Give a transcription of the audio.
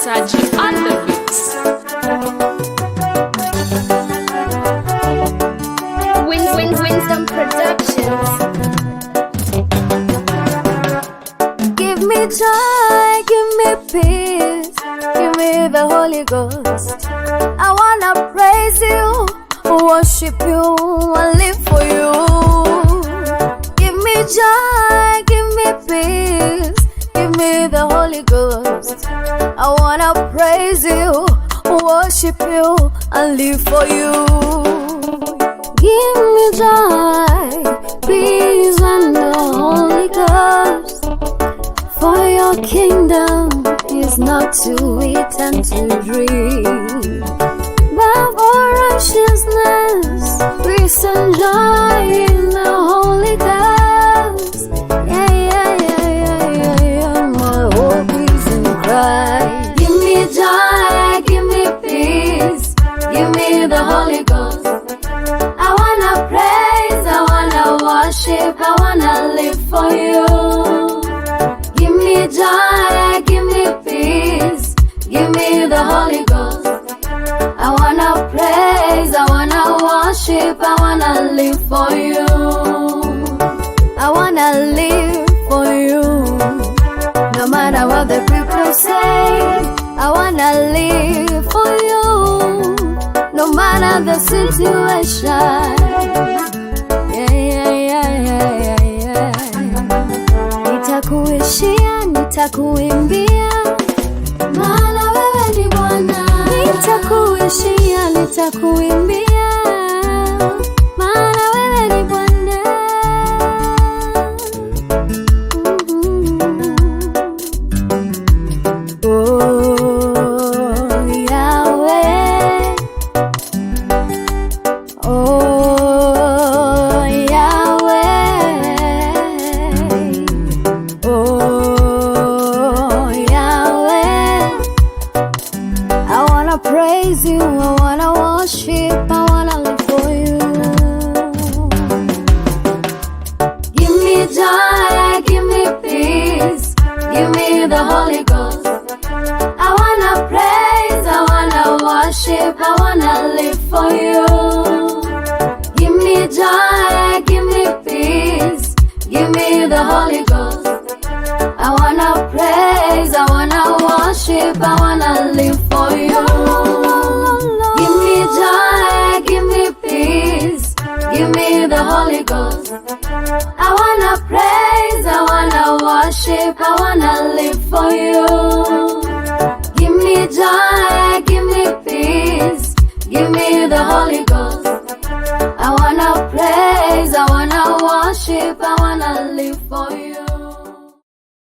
Saji on the beats. Wisdom Productions. Give me joy, give me peace, give me the Holy Ghost. I wanna praise you, worship you, and live for you. Give me joy, give me peace, give me the Holy Ghost. I wanna praise you, worship you, and live for you. Give me joy, peace, and the Holy Ghost. For your kingdom is not to eat and to drink, but for righteousness, peace, and joy in the Holy Ghost. Yeah, my hope is in Christ. Give me joy, give me peace, give me the Holy Ghost. I wanna praise, I wanna worship, I wanna live for you. Give me joy, give me peace, give me the Holy Ghost. I wanna praise, I wanna worship, I wanna live for you. I wanna live for you, no matter what the people say. I wanna live for you, no matter the situation. Nitakuishia, nitakuimbia, maana wewe ni Bwana. Nitakuishia, nitakuimbia, maana wewe ni Bwana. Praise you, I wanna worship, I wanna live for you. Give me joy, give me peace, give me the Holy Ghost. I wanna praise, I wanna worship, I wanna live for you. Give me joy, give me peace, give me the Holy Ghost. I wanna praise, I wanna worship, I wanna live for you. Give me joy, give me peace, give me the Holy Ghost. I wanna praise, I wanna worship, I wanna live for you. Give me joy, give me peace, give me the Holy Ghost. I wanna praise, I wanna worship, I wanna live for you.